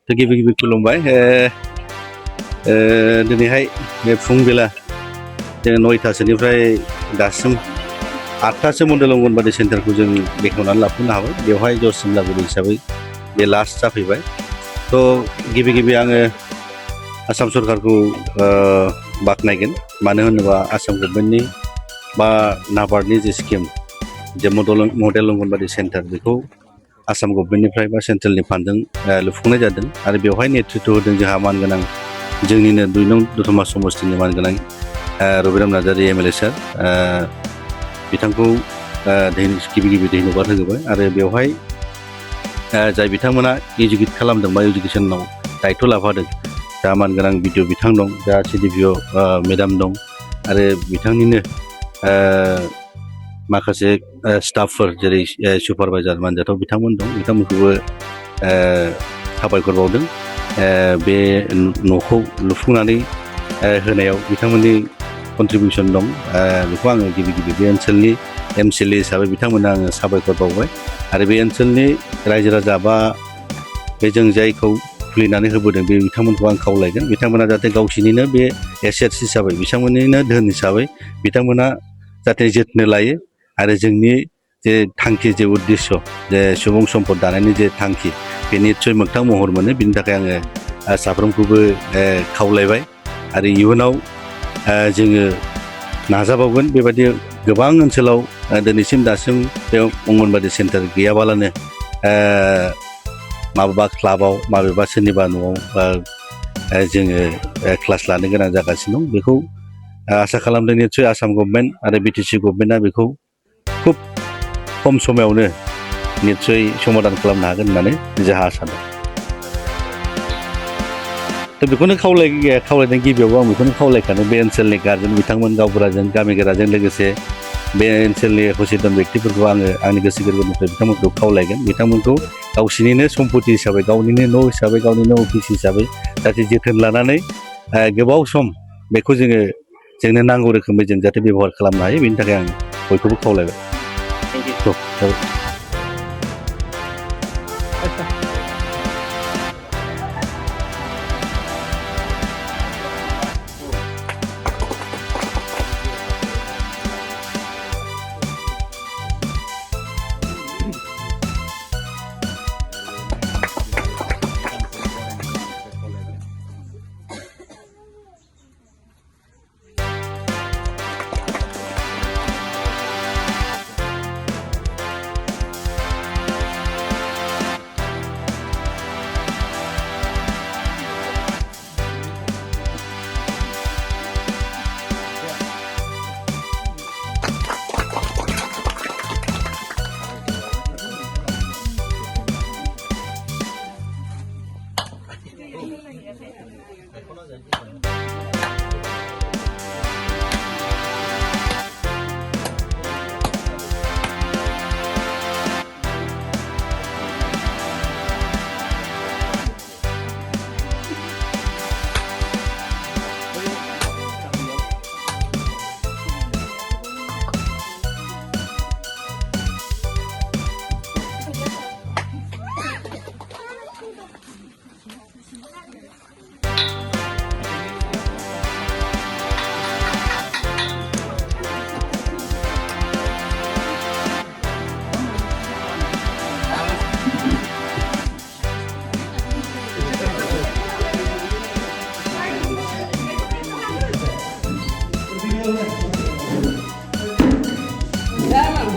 थ' गिबि गिबि खुलुमबाय दिनैहाय बे फुंबेला जोङो 9थासोनिफ्राय दासिम 8थासो मडेल अंगनबादि सेन्टारखौ जों बेखेवनानै लाफुंनो हाबाय बेवहाय जरसिमलागुरि हिसाबै बे लास्ट जाफैबाय थ' गिबि गिबि आङो आसाम सरकारखौ बाख्नायगोन मानो होनोबा आसाम गभर्नमेन्टनि बा नाबार्डनि जे स्किम जे मडेल अंगनबादि सेन्टार बेखौ आसाम गभर्नमेन्टनिफ्राय बा सेन्ट्रेलनि फान्डजों लुफुंनाय जादों आरो बेवहाय नेतृत्व होदों जोंहा मानगोनां जोंनिनो 2 नं दतमा समस्तिनि मानगोनां रबिराम नार्जारि एमएलए सार बिथांखौ गिबि गिबि धन्यबाद होबाय आरो बेवहाय जाय बिथांमोना इडुकेट खालामदों बा इडुकेसनाव दायथ' लाफादों दा मानगोनां बिडिअ बिथां दं दा सिडिपिअ मेडाम दं आरो बिथांनिनो माखासे स्टाफफोर जेरै सुपारभाइजार मानजाथाव बिथांमोन दं बिथांमोनखौबो साबायखर बावदों बे न'खौ लुफुंनानै होनायाव बिथांमोननि कन्ट्रिबिउसन दं बेखौ आङो गिबि गिबि बे ओनसोलनि एमसिएलए हिसाबै बिथांमोननो आङो साबायखर बावबाय आरो बे ओनसोलनि रायजो राजा बा बे जों जायखौ खुलिनानै होबोदों बे बिथांमोनखौ आं खावलायगोन बिथांमोना जाहाथे गावसिनिनो बे एसेट्स हिसाबै बिथांमोननिनो धोन हिसाबै बिथांमोना जाहाथे जोथोन लायो आरो जोंनि जे थांखि जे उद्देश्य जे सुबुं सम्पद दानायनि जे थांखि बे निस्सय मोगथां महर मोनो बिनि थाखाय आङो साफ्रोमखौबो खावलायबाय आरो इयुनाव जोङो नाजाबावगोन बेबायदि गोबां ओनसोलाव दिनैसिम दासिम बे अंगनबादि सेन्टार गैयाबालानो माबेबा क्लाबाव माबेबा सोरनिबा न'आव जोङो क्लास लानो गोनां जागासिनो दं बेखौ आसा खालामदों निस्सय आसाम गभर्नमेन्ट आरो बिटिसि गभर्नमेन्टआ बेखौ खुब खम समायावनो निस्सय समाधान खालामनो हागोन होननानै जोंहा आसा दं थ' बेखौनो खावलायदों गिबियावबो आं बेखौनो खावलायखानो बे ओनसोलनि गार्जेन बिथांमोन गावबुराजों गामि गोराजों लोगोसे बे ओनसोलनि हसितन बेक्तिफोरखौ आङो आंनि गोसो गोरबोनिफ्राय बिथांमोनखौ खावलायगोन बिथांमोनखौ गावसिनिनो सम्पति हिसाबै गावनिनो न' हिसाबै गावनिनो अफिस हिसाबै जाहाथे जोथोन लानानै गोबाव सम बेखौ जोंनो नांगौ रोखोमै जों जाहाथे बेब'हार खालामनो हायो बेनि थाखाय आं बयखौबो खावलायबाय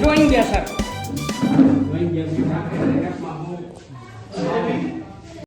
Drawing dia, sir. Drawing dia.